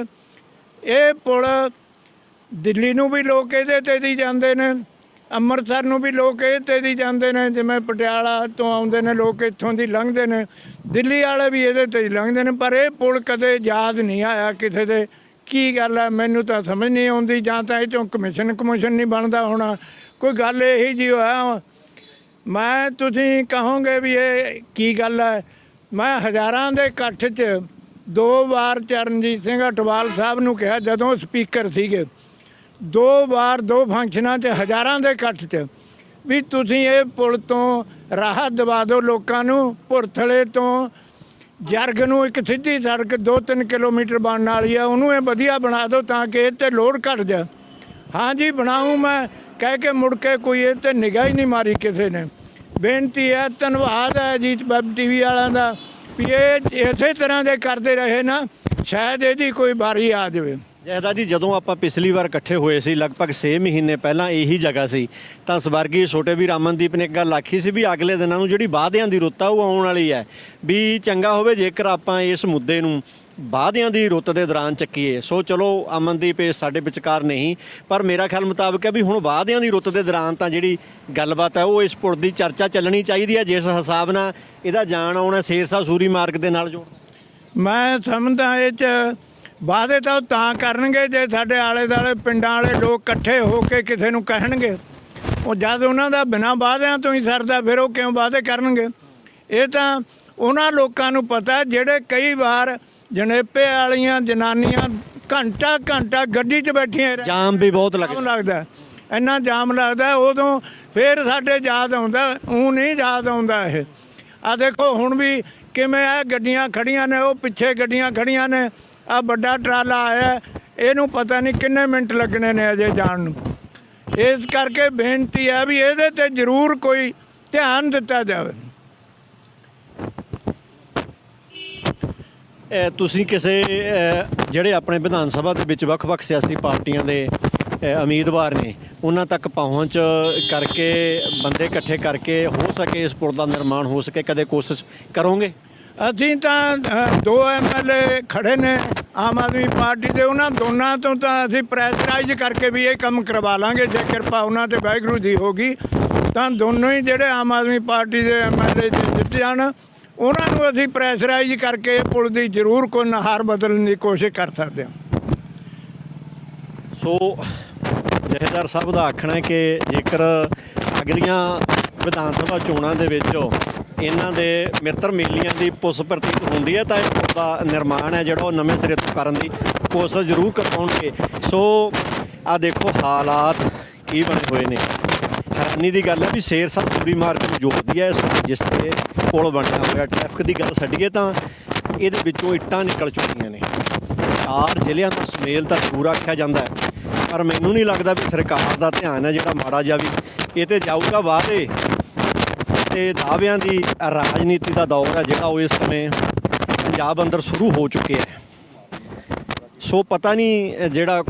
ਇਹ ਪੁਲ ਦਿੱਲੀ ਨੂੰ ਵੀ ਲੋਕ ਇਹਦੇ ਤੇ ਦੀ ਜਾਂਦੇ ਨੇ, ਅੰਮ੍ਰਿਤਸਰ ਨੂੰ ਵੀ ਲੋਕ ਇਹ ਤੇ ਦੀ ਜਾਂਦੇ ਨੇ, ਜਿਵੇਂ ਪਟਿਆਲਾ ਤੋਂ ਆਉਂਦੇ ਨੇ ਲੋਕ, ਇੱਥੋਂ ਦੀ ਲੰਘਦੇ ਨੇ, ਦਿੱਲੀ ਵਾਲੇ ਵੀ ਇਹਦੇ ਤੇ ਹੀ ਲੰਘਦੇ ਨੇ। ਪਰ ਇਹ ਪੁਲ ਕਦੇ ਯਾਦ ਨਹੀਂ ਆਇਆ ਕਿਸੇ ਦੇ। ਕੀ ਗੱਲ ਹੈ, ਮੈਨੂੰ ਤਾਂ ਸਮਝ ਨਹੀਂ ਆਉਂਦੀ। ਜਾਂ ਤਾਂ ਇਹ 'ਚੋਂ ਕਮਿਸ਼ਨ ਨਹੀਂ ਬਣਦਾ ਹੋਣਾ, ਕੋਈ ਗੱਲ ਇਹੀ ਜਿਹੀ ਹੋਇਆ। ਮੈਂ, ਤੁਸੀਂ ਕਹੋਗੇ ਵੀ ਇਹ ਕੀ ਗੱਲ ਹੈ, ਮੈਂ ਹਜ਼ਾਰਾਂ ਦੇ ਇਕੱਠ 'ਚ 2 ਵਾਰ ਚਰਨਜੀਤ ਸਿੰਘ ਅਟਵਾਲ ਸਾਹਿਬ ਨੂੰ ਕਿਹਾ, ਜਦੋਂ ਸਪੀਕਰ ਸੀਗੇ, 2 ਵਾਰ 2 ਫੰਕਸ਼ਨਾਂ 'ਚ ਹਜ਼ਾਰਾਂ ਦੇ ਇਕੱਠ 'ਚ, ਵੀ ਤੁਸੀਂ ਇਹ ਪੁਲ ਤੋਂ ਰਾਹਤ ਦਿਵਾ ਦਿਓ ਲੋਕਾਂ ਨੂੰ। ਭੁਰਥਲੇ ਤੋਂ ਜਰਗ ਨੂੰ ਇੱਕ ਸਿੱਧੀ ਸੜਕ 2-3 ਕਿਲੋਮੀਟਰ ਬਣਨ ਵਾਲੀ ਆ, ਉਹਨੂੰ ਇਹ ਵਧੀਆ ਬਣਾ ਦਿਓ ਤਾਂ ਕਿ ਇਹ 'ਤੇ ਲੋਡ ਘੱਟ ਜਾ। ਹਾਂ ਜੀ, ਬਣਾਊਂ ਮੈਂ ਕਹਿ ਕੇ ਮੁੜ ਕੇ ਕੋਈ ਇਹ 'ਤੇ ਨਿਗਾਹ ਹੀ ਨਹੀਂ ਮਾਰੀ ਕਿਸੇ ਨੇ। ਬੇਨਤੀ ਹੈ, ਧੰਨਵਾਦ ਹੈ ਅਜੀਤ ਵੈਬ TV ਵਾਲਿਆਂ ਦਾ ਵੀ ਇਹ ਇਸੇ ਤਰ੍ਹਾਂ ਦੇ ਕਰਦੇ ਰਹੇ ਨਾ, ਸ਼ਾਇਦ ਇਹਦੀ ਕੋਈ ਵਾਰੀ ਆ ਜਾਵੇ। ਜਹੇਦਾਰ ਜੀ, ਜਦੋਂ ਆਪਾਂ ਪਿਛਲੀ ਵਾਰ ਇਕੱਠੇ ਹੋਏ ਸੀ ਲਗਭਗ 6 ਮਹੀਨੇ ਪਹਿਲਾਂ ਇਹੀ ਜਗ੍ਹਾ ਸੀ, ਤਾਂ ਸਵਰਗੀ ਛੋਟੇ ਵੀਰ ਅਮਨਦੀਪ ਨੇ ਇੱਕ ਗੱਲ ਆਖੀ ਸੀ ਵੀ ਅਗਲੇ ਦਿਨਾਂ ਨੂੰ ਜਿਹੜੀ ਵਾਅਦਿਆਂ ਦੀ ਰੁੱਤ ਆ ਉਹ ਆਉਣ ਵਾਲੀ ਹੈ, ਵੀ ਚੰਗਾ ਹੋਵੇ ਜੇਕਰ ਆਪਾਂ ਇਸ ਮੁੱਦੇ ਨੂੰ ਵਾਅਦਿਆਂ ਦੀ ਰੁੱਤ ਦੇ ਦੌਰਾਨ ਚੱਕੀਏ। ਸੋ ਚਲੋ ਅਮਨਦੀਪ ਇਹ ਸਾਡੇ ਵਿਚਕਾਰ ਨਹੀਂ, ਪਰ ਮੇਰਾ ਖਿਆਲ ਮੁਤਾਬਕ ਹੈ ਵੀ ਹੁਣ ਵਾਅਦਿਆਂ ਦੀ ਰੁੱਤ ਦੇ ਦੌਰਾਨ ਤਾਂ ਜਿਹੜੀ ਗੱਲਬਾਤ ਹੈ ਉਹ ਇਸ ਪੁਲ ਦੀ ਚਰਚਾ ਚੱਲਣੀ ਚਾਹੀਦੀ ਹੈ, ਜਿਸ ਹਿਸਾਬ ਨਾਲ ਇਹਦਾ ਜਾਣ ਆਉਣਾ ਸ਼ੇਰਸ਼ਾਹ ਸੂਰੀ ਮਾਰਗ ਦੇ ਨਾਲ ਜੋੜਦਾ। ਮੈਂ ਸਮਝਦਾ ਇਹ 'ਚ ਵਾਅਦੇ ਤਾਂ ਉਹ ਤਾਂ ਕਰਨਗੇ ਜੇ ਸਾਡੇ ਆਲੇ ਦੁਆਲੇ ਪਿੰਡਾਂ ਵਾਲੇ ਲੋਕ ਇਕੱਠੇ ਹੋ ਕੇ ਕਿਸੇ ਨੂੰ ਕਹਿਣਗੇ। ਉਹ ਜਦ ਉਹਨਾਂ ਦਾ ਬਿਨਾਂ ਵਾਅਦਿਆਂ ਤੋਂ ਹੀ ਸਰਦਾ, ਫਿਰ ਉਹ ਕਿਉਂ ਵਾਅਦੇ ਕਰਨਗੇ? ਇਹ ਤਾਂ ਉਹਨਾਂ ਲੋਕਾਂ ਨੂੰ ਪਤਾ ਜਿਹੜੇ ਕਈ ਵਾਰ ਜਣੇਪੇ ਵਾਲੀਆਂ ਜਨਾਨੀਆਂ ਘੰਟਾ ਘੰਟਾ ਗੱਡੀ 'ਚ ਬੈਠੀਆਂ ਜਾਮ ਵੀ ਬਹੁਤ ਲੱਗਦਾ, ਇੰਨਾ ਜਾਮ ਲੱਗਦਾ, ਉਦੋਂ ਫਿਰ ਸਾਡੇ ਯਾਦ ਆਉਂਦਾ। ਉਹ ਨਹੀਂ ਯਾਦ ਆਉਂਦਾ। ਇਹ ਆ ਦੇਖੋ ਹੁਣ ਵੀ ਕਿਵੇਂ ਆ ਗੱਡੀਆਂ ਖੜੀਆਂ ਨੇ, ਉਹ ਪਿੱਛੇ ਗੱਡੀਆਂ ਖੜੀਆਂ ਨੇ, ਆ ਵੱਡਾ ਟਰਾਲਾ ਆਇਆ, ਇਹਨੂੰ ਪਤਾ ਨਹੀਂ ਕਿੰਨੇ ਮਿੰਟ ਲੱਗਣੇ ਨੇ ਅਜੇ ਜਾਣ ਨੂੰ। ਇਸ ਕਰਕੇ ਬੇਨਤੀ ਹੈ ਵੀ ਇਹਦੇ ਤੇ ਜ਼ਰੂਰ ਕੋਈ ਧਿਆਨ ਦਿੱਤਾ ਜਾਵੇ। ਤੁਸੀਂ ਕਿਸੇ ਜਿਹੜੇ ਆਪਣੇ ਵਿਧਾਨ ਸਭਾ ਦੇ ਵਿੱਚ ਵੱਖ-ਵੱਖ ਸਿਆਸੀ ਪਾਰਟੀਆਂ ਦੇ ਉਮੀਦਵਾਰ ਨੇ ਉਹਨਾਂ ਤੱਕ ਪਹੁੰਚ ਕਰਕੇ ਬੰਦੇ ਇਕੱਠੇ ਕਰਕੇ ਹੋ ਸਕੇ ਇਸ ਪੁਲ ਦਾ ਨਿਰਮਾਣ ਹੋ ਸਕੇ, ਕਦੇ ਕੋਸ਼ਿਸ਼ ਕਰੋਗੇ? ਅਸੀਂ ਤਾਂ 2 MLA ਖੜੇ ਨੇ ਆਮ ਆਦਮੀ ਪਾਰਟੀ ਦੇ, ਉਹਨਾਂ ਦੋਨਾਂ ਤੋਂ ਤਾਂ ਅਸੀਂ ਪ੍ਰੈਸ਼ਰਾਈਜ਼ ਕਰਕੇ ਵੀ ਇਹ ਕੰਮ ਕਰਵਾ ਲਾਂਗੇ। ਜੇ ਕਿਰਪਾ ਉਹਨਾਂ ਤੇ ਵਾਹਿਗੁਰੂ ਦੀ ਹੋਗੀ ਤਾਂ ਦੋਨੋਂ ਹੀ ਜਿਹੜੇ ਆਮ ਆਦਮੀ ਪਾਰਟੀ ਦੇ MLA ਜਿੱਤ ਜਾਣ, ਉਹਨਾਂ ਨੂੰ ਅਸੀਂ ਪ੍ਰੈਸ਼ਰਾਈਜ਼ ਕਰਕੇ ਇਹ ਪੁਲ ਦੀ ਜ਼ਰੂਰ ਕੋਈ ਨਹਾਰ ਬਦਲਣ ਦੀ ਕੋਸ਼ਿਸ਼ ਕਰ ਸਕਦੇ ਹਾਂ। ਸੋ ਜਥੇਦਾਰ ਸਾਹਿਬ ਦਾ ਆਖਣਾ ਹੈ ਕਿ ਜੇਕਰ ਅਗਲੀਆਂ ਵਿਧਾਨ ਸਭਾ ਚੋਣਾਂ ਦੇ ਵਿੱਚ ਇਹਨਾਂ ਦੇ ਮਿੱਤਰ ਮੇਲੀਆਂ ਦੀ ਪੁੱਛ ਪ੍ਰਤੀਤ ਹੁੰਦੀ ਹੈ ਤਾਂ ਇਹ ਪੁਲ ਦਾ ਨਿਰਮਾਣ ਹੈ ਜਿਹੜਾ ਉਹ ਨਵੇਂ ਸਿਰੇ ਤੋਂ ਕਰਨ ਦੀ ਕੋਸ਼ਿਸ਼ ਜ਼ਰੂਰ ਕਰਵਾਉਣਗੇ। ਸੋ ਆ ਦੇਖੋ ਹਾਲਾਤ ਕੀ ਬਣੇ ਹੋਏ ਨੇ। ਹੈਰਾਨੀ ਦੀ ਗੱਲ ਹੈ ਵੀ ਸ਼ੇਰਸ਼ਾਹ ਸੂਰੀ ਮਾਰਗ ਨੂੰ ਜੋੜਦੀ ਹੈ ਜਿਸ 'ਤੇ ਪੁਲ ਬਣਿਆ ਹੋਇਆ। ਟ੍ਰੈਫਿਕ ਦੀ ਗੱਲ ਛੱਡੀਏ ਤਾਂ ਇਹਦੇ ਵਿੱਚੋਂ ਇੱਟਾਂ ਨਿਕਲ ਚੁੱਕੀਆਂ ਨੇ। 4 ਜ਼ਿਲ੍ਹਿਆਂ ਦਾ ਸੁਮੇਲ ਤਾਂ ਜ਼ਰੂਰ ਆਖਿਆ ਜਾਂਦਾ ਹੈ, ਪਰ ਮੈਨੂੰ ਨਹੀਂ ਲੱਗਦਾ ਵੀ ਸਰਕਾਰ ਦਾ ਧਿਆਨ ਹੈ ਜਿਹੜਾ ਮਾੜਾ ਜਿਹਾ ਵੀ ਇਹ 'ਤੇ ਜਾਊਗਾ। ਵਾਅਦੇ ਤੇ ਦਾਅਵਿਆਂ ਦੀ ਰਾਜਨੀਤੀ ਦਾ ਦੌਰ ਹੈ ਜਿਹੜਾ ਉਹ ਇਸ ਸਮੇਂ ਪੰਜਾਬ ਅੰਦਰ ਸ਼ੁਰੂ ਹੋ ਚੁੱਕਿਆ ਹੈ। ਸੋ ਪਤਾ ਨਹੀਂ ਜਿਹੜਾ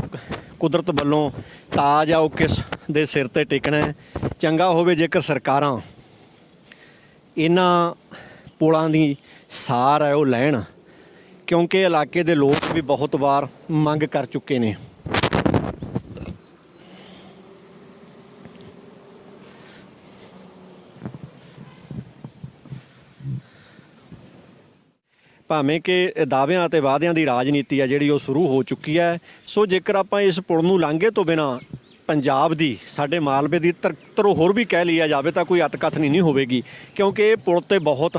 ਕੁਦਰਤ ਵੱਲੋਂ ਤਾਜ ਆ ਉਹ ਕਿਸ ਦੇ ਸਿਰ ਤੇ ਟਿਕਣਾ ਹੈ। ਚੰਗਾ ਹੋਵੇ ਜੇਕਰ ਸਰਕਾਰਾਂ ਇਹਨਾਂ ਪੁਲਾਂ ਦੀ ਸਾਰ ਹੈ ਉਹ ਲੈਣ, ਕਿਉਂਕਿ ਇਲਾਕੇ ਦੇ ਲੋਕ ਵੀ ਬਹੁਤ ਵਾਰ ਮੰਗ ਕਰ ਚੁੱਕੇ ਨੇ। ਭਾਵੇਂ ਕਿ ਦਾਅਵਿਆਂ ਅਤੇ ਵਾਅਦਿਆਂ ਦੀ ਰਾਜਨੀਤੀ ਹੈ ਜਿਹੜੀ ਉਹ ਸ਼ੁਰੂ ਹੋ ਚੁੱਕੀ ਹੈ। ਸੋ ਜੇਕਰ ਆਪਾਂ ਇਸ ਪੁਲ ਨੂੰ ਲਾਂਘੇ ਤੋਂ ਬਿਨਾਂ ਪੰਜਾਬ ਦੀ ਸਾਡੇ ਮਾਲਵੇ ਦੀ ਧਰੋਹਰ ਵੀ ਕਹਿ ਲਿਆ ਜਾਵੇ ਤਾਂ ਕੋਈ ਅਤਕਥਨੀ ਨਹੀਂ ਹੋਵੇਗੀ, ਕਿਉਂਕਿ ਇਹ ਪੁਲ 'ਤੇ ਬਹੁਤ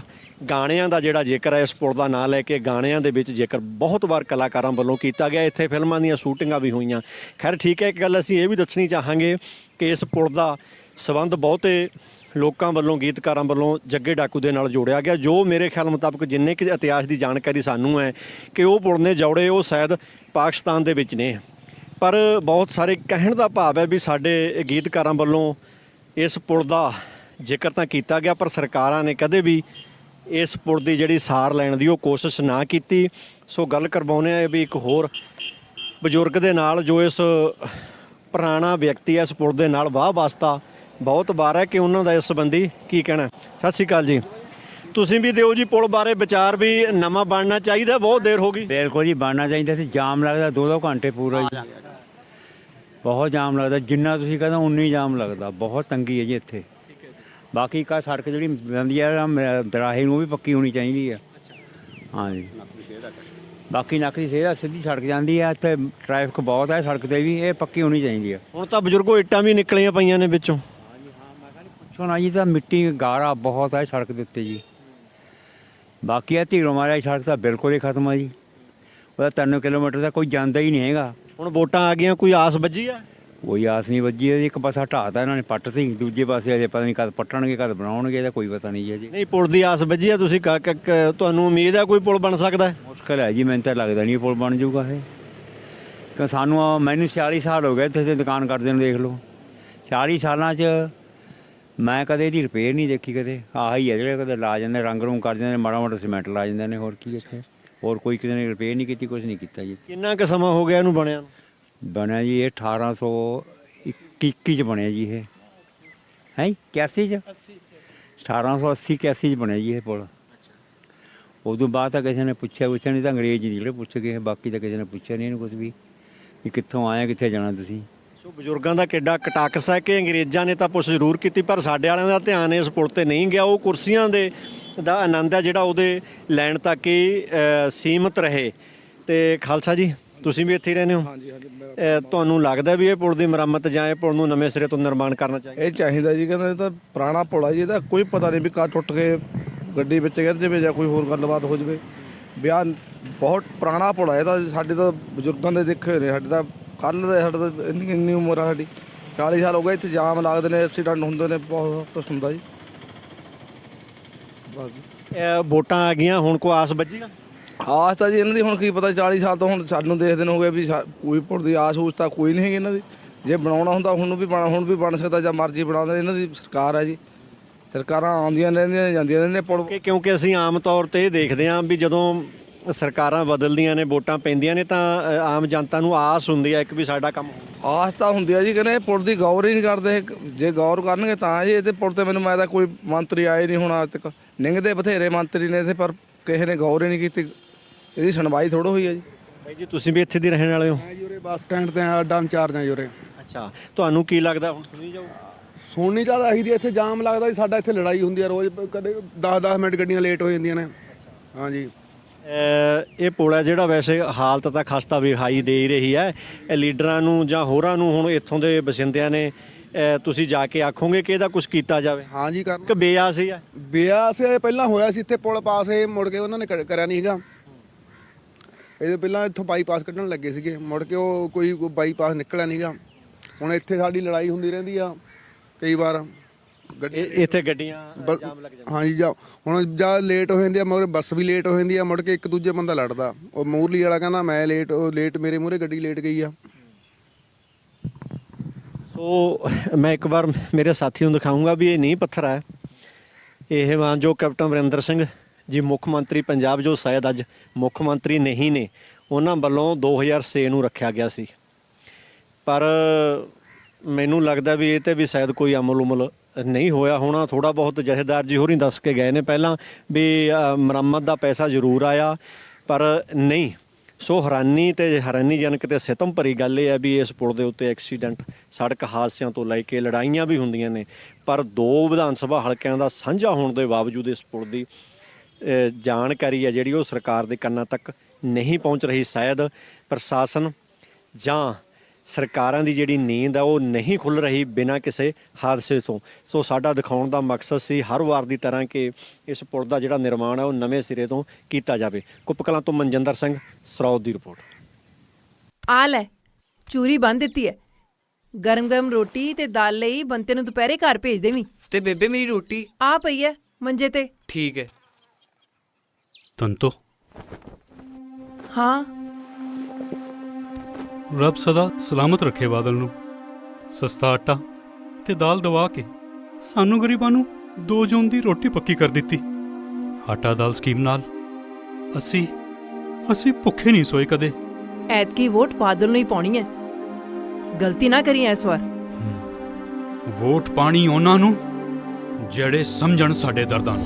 ਗਾਣਿਆਂ ਦਾ ਜਿਹੜਾ ਜ਼ਿਕਰ ਹੈ ਇਸ ਪੁਲ ਦਾ ਨਾਂ ਲੈ ਕੇ ਗਾਣਿਆਂ ਦੇ ਵਿੱਚ ਜ਼ਿਕਰ ਬਹੁਤ ਵਾਰ ਕਲਾਕਾਰਾਂ ਵੱਲੋਂ ਕੀਤਾ ਗਿਆ। ਇੱਥੇ ਫਿਲਮਾਂ ਦੀਆਂ ਸ਼ੂਟਿੰਗਾਂ ਵੀ ਹੋਈਆਂ। ਖੈਰ ਠੀਕ ਹੈ, ਇੱਕ ਗੱਲ ਅਸੀਂ ਇਹ ਵੀ ਦੱਸਣੀ ਚਾਹਾਂਗੇ ਕਿ ਇਸ ਪੁਲ ਦਾ ਸੰਬੰਧ ਬਹੁਤੇ ਲੋਕਾਂ ਵੱਲੋਂ ਗੀਤਕਾਰਾਂ ਵੱਲੋਂ ਜੱਗੇ ਡਾਕੂ ਦੇ ਨਾਲ ਜੋੜਿਆ ਗਿਆ। ਜੋ ਮੇਰੇ ਖਿਆਲ ਮੁਤਾਬਕ ਜਿੰਨੇ ਕਿ ਇਤਿਹਾਸ ਦੀ ਜਾਣਕਾਰੀ ਸਾਨੂੰ ਹੈ ਕਿ ਉਹ ਪੁਲ ਨੇ ਜੋੜੇ ਉਹ ਸ਼ਾਇਦ ਪਾਕਿਸਤਾਨ ਦੇ ਵਿੱਚ ਨੇ, ਪਰ ਬਹੁਤ ਸਾਰੇ ਕਹਿਣ ਦਾ ਭਾਵ ਹੈ ਵੀ ਸਾਡੇ ਗੀਤਕਾਰਾਂ ਵੱਲੋਂ ਇਸ ਪੁਲ ਦਾ ਜ਼ਿਕਰ ਤਾਂ ਕੀਤਾ ਗਿਆ, ਪਰ ਸਰਕਾਰਾਂ ਨੇ ਕਦੇ ਵੀ ਇਸ ਪੁਲ ਦੀ ਜਿਹੜੀ ਸਾਰ ਲੈਣ ਦੀ ਉਹ ਕੋਸ਼ਿਸ਼ ਨਾ ਕੀਤੀ। ਸੋ ਗੱਲ ਕਰਵਾਉਂਦੇ ਆ ਵੀ ਇੱਕ ਹੋਰ ਬਜ਼ੁਰਗ ਦੇ ਨਾਲ ਜੋ ਇਸ ਪੁਰਾਣਾ ਵਿਅਕਤੀ ਹੈ ਇਸ ਪੁਲ ਦੇ ਨਾਲ ਵਾਹ ਵਾਸਤਾ ਬਹੁਤ ਵਾਰ ਹੈ ਕਿ ਉਹਨਾਂ ਦਾ ਇਸ ਸੰਬੰਧੀ ਕੀ ਕਹਿਣਾ। ਸਤਿ ਸ਼੍ਰੀ ਅਕਾਲ ਜੀ। ਤੁਸੀਂ ਵੀ ਦਿਓ ਜੀ ਪੁਲ ਬਾਰੇ ਵਿਚਾਰ ਵੀ ਨਵਾਂ ਬਣਨਾ ਚਾਹੀਦਾ, ਬਹੁਤ ਦੇਰ ਹੋ ਗਈ। ਬਿਲਕੁਲ ਜੀ, ਬਣਨਾ ਚਾਹੀਦਾ ਸੀ। ਜਾਮ ਲੱਗਦਾ 2-2 ਘੰਟੇ ਪੂਰਾ ਜੀ, ਬਹੁਤ ਜਾਮ ਲੱਗਦਾ। ਜਿੰਨਾ ਤੁਸੀਂ ਕਹਿੰਦਾ ਉਨੀ ਜਾਮ ਲੱਗਦਾ, ਬਹੁਤ ਤੰਗੀ ਹੈ ਜੀ ਇੱਥੇ। ਬਾਕੀ ਕਾ ਸੜਕ ਜਿਹੜੀ ਜਾਂਦੀ ਆ ਦਰਾਹੇ ਨੂੰ ਵੀ ਪੱਕੀ ਹੋਣੀ ਚਾਹੀਦੀ ਆ। ਹਾਂਜੀ, ਬਾਕੀ ਨੱਕ ਦੀ ਸਿਹਤ ਸਿੱਧੀ ਸੜਕ ਜਾਂਦੀ ਆ, ਇੱਥੇ ਟ੍ਰੈਫਿਕ ਬਹੁਤ ਹੈ ਸੜਕ 'ਤੇ ਵੀ, ਇਹ ਪੱਕੀ ਹੋਣੀ ਚਾਹੀਦੀ ਆ। ਹੁਣ ਤਾਂ ਬਜ਼ੁਰਗੋ ਇੱਟਾਂ ਵੀ ਨਿਕਲੀਆਂ ਪਈਆਂ ਨੇ ਵਿੱਚੋਂ। ਪੁੱਛੋ ਨਾ ਜੀ, ਤਾਂ ਮਿੱਟੀ ਗਾਰਾ ਬਹੁਤ ਹੈ ਸੜਕ ਦੇ ਉੱਤੇ ਜੀ। ਬਾਕੀ ਆ ਧੀਰੋ ਮਾਰਿਆ ਸੜਕ ਤਾਂ ਬਿਲਕੁਲ ਹੀ ਖਤਮ ਆ ਜੀ। ਉਹਦਾ 3 ਕਿਲੋਮੀਟਰ ਦਾ ਕੋਈ ਜਾਂਦਾ ਹੀ ਨਹੀਂ ਹੈਗਾ। ਹੁਣ ਵੋਟਾਂ ਆ ਗਈਆਂ, ਕੋਈ ਆਸ ਵੱਜੀ ਆ? ਕੋਈ ਆਸ ਨਹੀਂ ਵੱਜੀ। ਇੱਕ ਪਾਸਾ ਢਾਹਤਾ ਇਹਨਾਂ ਨੇ, ਪੱਟ ਸੀ, ਦੂਜੇ ਪਾਸੇ ਅਜੇ ਪਤਾ ਨਹੀਂ ਕਦ ਪੱਟਣਗੇ ਕਦ ਬਣਾਉਣਗੇ, ਇਹਦਾ ਕੋਈ ਪਤਾ ਨਹੀਂ ਜੀ। ਨਹੀਂ, ਪੁਲ ਦੀ ਆਸ ਵੱਜੀ ਆ ਤੁਸੀਂ? ਤੁਹਾਨੂੰ ਉਮੀਦ ਹੈ ਕੋਈ ਪੁਲ ਬਣ ਸਕਦਾ ਹੈ? ਮੁਸ਼ਕਿਲ ਹੈ ਜੀ, ਮੈਨੂੰ ਤਾਂ ਲੱਗਦਾ ਨਹੀਂ ਪੁਲ ਬਣ ਜਾਊਗਾ ਇਹ। ਕਿ ਮੈਨੂੰ 40 ਸਾਲ ਹੋ ਗਏ ਇੱਥੇ ਦੁਕਾਨ ਕਰਦੇ ਨੂੰ, ਦੇਖ ਲਓ। 40 ਸਾਲਾਂ 'ਚ ਮੈਂ ਕਦੇ ਇਹਦੀ ਰਿਪੇਅਰ ਨਹੀਂ ਦੇਖੀ। ਕਦੇ ਆਹੀ ਹੈ ਜਿਹੜੇ ਕਦੇ ਲਾ ਜਾਂਦੇ, ਰੰਗ ਰੂੰਗ ਕਰ ਜਾਂਦੇ ਨੇ, ਮਾੜਾ ਮੋਟਾ ਸੀਮੈਂਟ ਲਾ ਜਾਂਦੇ ਨੇ, ਹੋਰ ਕੀ ਇੱਥੇ। ਹੋਰ ਕੋਈ ਕਿਸੇ ਨੇ ਰਿਪੇਅਰ ਨਹੀਂ ਕੀਤੀ, ਕੁਛ ਨਹੀਂ ਕੀਤਾ ਜੀ। ਕਿੰਨਾ ਕੁ ਸਮਾਂ ਹੋ ਗਿਆ ਇਹਨੂੰ ਬਣਿਆ ਨੂੰ? ਬਣਿਆ ਜੀ ਇਹ 1821 'ਚ ਬਣਿਆ ਜੀ ਇਹ। ਹੈ 81 'ਚ 1880-81 'ਚ ਬਣਿਆ ਜੀ ਇਹ ਪੁਲ। ਉਦੋਂ ਬਾਅਦ ਤਾਂ ਕਿਸੇ ਨੇ ਪੁੱਛਿਆ ਨਹੀਂ, ਤਾਂ ਅੰਗਰੇਜ਼ ਹੀ ਜਿਹੜੇ ਪੁੱਛ ਗਏ, ਬਾਕੀ ਤਾਂ ਕਿਸੇ ਨੇ ਪੁੱਛਿਆ ਨਹੀਂ ਇਹਨੂੰ ਕੁਝ ਵੀ ਕਿੱਥੋਂ ਆਏ, ਕਿੱਥੇ ਜਾਣਾ ਤੁਸੀਂ। ਸੋ ਬਜ਼ੁਰਗਾਂ ਦਾ ਕਿੱਡਾ ਕਟਾਕਸ ਹੈ ਕਿ ਅੰਗਰੇਜ਼ਾਂ ਨੇ ਤਾਂ ਪੁੱਛ ਜ਼ਰੂਰ ਕੀਤੀ, ਪਰ ਸਾਡੇ ਵਾਲਿਆਂ ਦਾ ਧਿਆਨ ਇਸ ਪੁਲ ਤੇ ਨਹੀਂ ਗਿਆ। ਉਹ ਕੁਰਸੀਆਂ ਦੇ ਦਾ ਆਨੰਦ ਹੈ ਜਿਹੜਾ ਉਹਦੇ ਲੈਣ ਤੱਕ ਹੀ ਸੀਮਤ ਰਹੇ। ਤੇ ਖਾਲਸਾ ਜੀ, ਤੁਸੀਂ ਵੀ ਇੱਥੇ ਹੀ ਰਹਿੰਦੇ ਹੋ? ਹਾਂਜੀ ਹਾਂਜੀ ਤੁਹਾਨੂੰ ਲੱਗਦਾ ਵੀ ਇਹ ਪੁਲ ਦੀ ਮੁਰੰਮਤ ਜਾਂ ਇਹ ਪੁਲ ਨੂੰ ਨਵੇਂ ਸਿਰੇ ਤੋਂ ਨਿਰਮਾਣ ਕਰਨਾ ਚਾਹੀਦਾ? ਇਹ ਚਾਹੀਦਾ ਜੀ, ਕਹਿੰਦੇ ਇਹ ਤਾਂ ਪੁਰਾਣਾ ਪੁਲ ਆ ਜੀ, ਇਹਦਾ ਕੋਈ ਪਤਾ ਨਹੀਂ ਵੀ ਕਦ ਟੁੱਟ ਕੇ ਗੱਡੀ ਵਿੱਚ ਗਿਰ ਜਾਵੇ ਜਾਂ ਕੋਈ ਹੋਰ ਗੱਲਬਾਤ ਹੋ ਜਾਵੇ। ਵਿਆਹ ਬਹੁਤ ਪੁਰਾਣਾ ਪੁਲ ਆ, ਇਹ ਤਾਂ ਸਾਡੇ ਤਾਂ ਬਜ਼ੁਰਗਾਂ ਦੇ ਦੇਖੇ ਹੋਏ ਨੇ। ਸਾਡੇ ਤਾਂ ਕੱਲ੍ਹ ਦੇ ਸਾਡੇ ਤਾਂ ਇੰਨੀ ਉਮਰ ਆ ਸਾਡੀ, 40 ਸਾਲ ਹੋ ਗਏ ਇੱਥੇ ਜਾਮ ਲੱਗਦੇ ਨੇ, ਐਕਸੀਡੈਂਟ ਹੁੰਦੇ ਨੇ, ਬਹੁਤ ਕੁਛ ਹੁੰਦਾ ਜੀ। ਬਸ ਜੀ। ਵੋਟਾਂ ਆ ਗਈਆਂ, ਹੁਣ ਕੋ ਆਸ ਬੱਝੀ? ਆਸ ਤਾਂ ਜੀ ਇਹਨਾਂ ਦੀ ਹੁਣ ਕੀ ਪਤਾ, 40 ਸਾਲ ਤੋਂ ਹੁਣ ਸਾਨੂੰ ਦੇਖਦੇ ਨੇ ਹੋ ਗਏ ਵੀ ਕੋਈ ਪੁਲ ਦੀ ਆਸ ਤਾਂ ਕੋਈ ਨਹੀਂ ਹੈਗੀ ਇਹਨਾਂ ਦੀ। ਜੇ ਬਣਾਉਣਾ ਹੁੰਦਾ ਹੁਣ ਵੀ ਬਣ ਸਕਦਾ, ਜਾਂ ਮਰਜ਼ੀ ਬਣਾਉਂਦੇ। ਇਹਨਾਂ ਦੀ ਸਰਕਾਰ ਹੈ ਜੀ, ਸਰਕਾਰਾਂ ਆਉਂਦੀਆਂ ਰਹਿੰਦੀਆਂ ਨੇ, ਜਾਂਦੀਆਂ ਰਹਿੰਦੀਆਂ ਪੁਲ। ਕਿਉਂਕਿ ਅਸੀਂ ਆਮ ਤੌਰ ਤੇ ਇਹ ਦੇਖਦੇ ਹਾਂ ਵੀ ਜਦੋਂ ਸਰਕਾਰਾਂ ਬਦਲਦੀਆਂ ਨੇ, ਵੋਟਾਂ ਪੈਂਦੀਆਂ ਨੇ, ਤਾਂ ਆਮ ਜਨਤਾ ਨੂੰ ਆਸ ਹੁੰਦੀ ਹੈ ਇੱਕ ਵੀ ਸਾਡਾ ਕੰਮ ਹੋਊ। ਆਸ ਤਾਂ ਹੁੰਦੀ ਆ ਜੀ, ਕਹਿੰਦੇ ਪੁਲ ਦੀ ਗੌਰ ਹੀ ਨਹੀਂ ਕਰਦੇ। ਜੇ ਗੌਰ ਕਰਨਗੇ ਤਾਂ ਜੀ ਇਹਦੇ ਪੁਲ ਤੇ ਮੈਨੂੰ ਮੈਂ ਤਾਂ ਕੋਈ ਮੰਤਰੀ ਆਏ ਨਹੀਂ ਹੁਣ ਅੱਜ ਤੱਕ। ਨਿੰਗਦੇ ਬਥੇਰੇ ਮੰਤਰੀ ਨੇ ਇੱਥੇ, ਪਰ ਕਿਸੇ ਨੇ ਗੌਰ ਹੀ ਨਹੀਂ ਕੀਤੀ। ਇਹਦੀ ਸੁਣਵਾਈ ਥੋੜ੍ਹਾ ਹੋਈ ਹੈ ਜੀ। ਬਾਈ ਜੀ, ਤੁਸੀਂ ਵੀ ਇੱਥੇ ਦੇ ਰਹਿਣ ਵਾਲੇ ਹੋ? ਮੈਂ ਜੀ ਉਰੇ ਬੱਸ ਸਟੈਂਡ ਤੇ ਅੱਡਾ ਇੰਚਾਰਜ ਹਾਂ ਜੀ ਉਰੇ। ਅੱਛਾ, ਤੁਹਾਨੂੰ ਕੀ ਲੱਗਦਾ ਹੁਣ ਸੁਣੀ ਜਾਊ? ਸੁਣਨੀ ਜ਼ਿਆਦਾ ਆਹੀ ਦੀ, ਇੱਥੇ ਜਾਮ ਲੱਗਦਾ ਜੀ ਸਾਡਾ, ਇੱਥੇ ਲੜਾਈ ਹੁੰਦੀ ਆ ਰੋਜ਼, ਕਦੇ 10-10 ਮਿੰਟ ਗੱਡੀਆਂ ਲੇਟ ਹੋ ਜਾਂਦੀਆਂ ਨੇ। ਹਾਂਜੀ, ਇਹ ਪੁਲ ਹੈ ਜਿਹੜਾ ਵੈਸੇ ਹਾਲਤ ਤਾਂ ਖਸਤਾ ਵਿਖਾਈ ਦੇ ਹੀ ਰਹੀ ਹੈ। ਇਹ ਲੀਡਰਾਂ ਨੂੰ ਜਾਂ ਹੋਰਾਂ ਨੂੰ ਹੁਣ ਇੱਥੋਂ ਦੇ ਵਸਿੰਦਿਆਂ ਨੇ ਤੁਸੀਂ ਜਾ ਕੇ ਆਖੋਗੇ ਕਿ ਇਹਦਾ ਕੁਝ ਕੀਤਾ ਜਾਵੇ ਹਾਂਜੀ ਕਿ ਕਰਨ ਬੇਆਸ ਹੀ ਹੈ? ਬਿਆਸ ਪਹਿਲਾਂ ਹੋਇਆ ਸੀ ਇੱਥੇ ਪੁਲ ਪਾਸ, ਇਹ ਮੁੜ ਕੇ ਉਹਨਾਂ ਨੇ ਕਰਿਆ ਨਹੀਂ ਹੈਗਾ। ਇਹਦੇ ਪਹਿਲਾਂ ਇੱਥੋਂ ਬਾਈਪਾਸ ਕੱਢਣ ਲੱਗੇ ਸੀਗੇ, ਮੁੜ ਕੇ ਉਹ ਕੋਈ ਬਾਈਪਾਸ ਨਿਕਲਿਆ ਨਹੀਂਗਾ। ਹੁਣ ਇੱਥੇ ਸਾਡੀ ਲੜਾਈ ਹੁੰਦੀ ਰਹਿੰਦੀ ਆ ਕਈ ਵਾਰ। ਇੱਥੇ ਗੱਡੀਆਂ ਜਾਮ ਲੱਗ ਜਾਂਦੀਆਂ। ਹਾਂਜੀ, ਹੁਣ ਜਦ ਲੇਟ ਹੋ ਜਾਂਦੀ ਆ, ਮਗਰ ਬੱਸ ਵੀ ਲੇਟ ਹੋ ਜਾਂਦੀ ਆ, ਮੁੜ ਕੇ ਇੱਕ ਦੂਜੇ ਬੰਦਾ ਲੜਦਾ। ਉਹ ਮੂਰਲੀ ਵਾਲਾ ਕਹਿੰਦਾ ਮੈਂ ਲੇਟ, ਉਹ ਲੇਟ, ਮੇਰੇ ਮੂਹਰੇ ਗੱਡੀ ਲੇਟ ਗਈ ਆ। ਸੋ ਮੈਂ ਇੱਕ ਵਾਰ ਮੇਰੇ ਸਾਥੀ ਨੂੰ ਦਿਖਾਊਂਗਾ ਵੀ ਇਹ ਨੀਂਹ ਪੱਥਰ ਹੈ। ਇਹ ਮਾਨਯੋਗ ਕੈਪਟਨ ਅਮਰਿੰਦਰ ਸਿੰਘ ਜੀ, ਮੁੱਖ ਮੰਤਰੀ ਪੰਜਾਬ, ਜੋ ਸ਼ਾਇਦ ਅੱਜ ਮੁੱਖ ਮੰਤਰੀ ਨਹੀਂ ਨੇ, ਉਹਨਾਂ ਵੱਲੋਂ 2006 ਨੂੰ ਰੱਖਿਆ ਗਿਆ ਸੀ। ਪਰ ਮੈਨੂੰ ਲੱਗਦਾ ਵੀ ਇਹ ਤੇ ਵੀ ਸ਼ਾਇਦ ਕੋਈ ਅਮਲ ਉਮਲ ਨਹੀਂ ਹੋਇਆ ਹੋਣਾ। ਥੋੜ੍ਹਾ ਬਹੁਤ ਜਥੇਦਾਰ ਜੀ ਹੋਰੀ ਦੱਸ ਕੇ ਗਏ ਨੇ ਪਹਿਲਾਂ ਵੀ ਮੁਰੰਮਤ ਦਾ ਪੈਸਾ ਜ਼ਰੂਰ ਆਇਆ, ਪਰ ਨਹੀਂ। ਸੋ ਹੈਰਾਨੀਜਨਕ ਤੇ ਸਿਤਮ ਭਰੀ ਗੱਲ ਇਹ ਹੈ ਵੀ ਇਸ ਪੁਲ ਦੇ ਉੱਤੇ ਐਕਸੀਡੈਂਟ, ਸੜਕ ਹਾਦਸਿਆਂ ਤੋਂ ਲੈ ਕੇ ਲੜਾਈਆਂ ਵੀ ਹੁੰਦੀਆਂ ਨੇ, ਪਰ 2 ਵਿਧਾਨ ਸਭਾ ਹਲਕਿਆਂ ਦਾ ਸਾਂਝਾ ਹੋਣ ਦੇ ਬਾਵਜੂਦ ਇਸ ਪੁਲ ਦੀ ਜਾਣਕਾਰੀ ਹੈ ਜਿਹੜੀ ਉਹ ਸਰਕਾਰ ਦੇ ਕੰਨਾਂ ਤੱਕ ਨਹੀਂ ਪਹੁੰਚ ਰਹੀ। ਸ਼ਾਇਦ ਪ੍ਰਸ਼ਾਸਨ ਜਾਂ ਸਰਕਾਰਾਂ ਦੀ ਜਿਹੜੀ ਨੀਂਦ ਆ ਉਹ ਨਹੀਂ ਖੁੱਲ੍ਹ ਰਹੀ ਬਿਨਾਂ ਕਿਸੇ ਹਾਦਸੇ ਤੋਂ। ਸੋ ਸਾਡਾ ਦਿਖਾਉਣ ਦਾ ਮਕਸਦ ਸੀ ਹਰ ਵਾਰ ਦੀ ਤਰ੍ਹਾਂ ਕਿ ਇਸ ਪੁਲ ਦਾ ਜਿਹੜਾ ਨਿਰਮਾਣ ਹੈ ਉਹ ਨਵੇਂ ਸਿਰੇ ਤੋਂ ਕੀਤਾ ਜਾਵੇ। ਕੁੱਪ ਕਲਾਂ ਤੋਂ ਮਨਜਿੰਦਰ ਸਿੰਘ, ਸਰੌਦ ਦੀ ਰਿਪੋਰਟ। ਆ ਲੈ, ਚੂਰੀ ਬੰਨ ਦਿੱਤੀ ਹੈ। ਗਰਮ ਗਰਮ ਰੋਟੀ ਤੇ ਦਾਲ ਲਈ ਬੰਤੇ ਨੂੰ ਦੁਪਹਿਰੇ ਘਰ ਭੇਜ ਦੇਵੀਂ। ਤੇ ਬੇਬੇ ਮੇਰੀ ਰੋਟੀ? ਆ ਪਈ ਹੈ ਮੰਜੇ ਤੇ। ਠੀਕ ਹੈ। ਤੰਤੋ, ਹਾਂ, ਰੱਬ ਸਦਾ ਸਲਾਮਤ ਰੱਖੇ ਬਾਦਲ ਨੂੰ। ਸਸਤਾ ਆਟਾ ਤੇ ਦਾਲ ਦਵਾ ਕੇ ਸਾਨੂੰ ਗਰੀਬਾਂ ਨੂੰ 2 ਜੂਨ ਦੀ ਰੋਟੀ ਪੱਕੀ ਕਰ ਦਿੱਤੀ। ਆਟਾ ਦਾਲ ਸਕੀਮ ਨਾਲ ਅਸੀਂ ਭੁੱਖੇ ਨਹੀਂ ਸੋਏ ਕਦੇ। ਐਤਕੀ ਵੋਟ ਬਾਦਲ ਨੂੰ ਹੀ ਪਾਉਣੀ ਹੈ, ਗਲਤੀ ਨਾ ਕਰੀ ਇਸ ਵਾਰ। ਵੋਟ ਪਾਣੀ ਉਹਨਾਂ ਨੂੰ ਜਿਹੜੇ ਸਮਝਣ ਸਾਡੇ ਦਰਦਾਂ ਨੂੰ।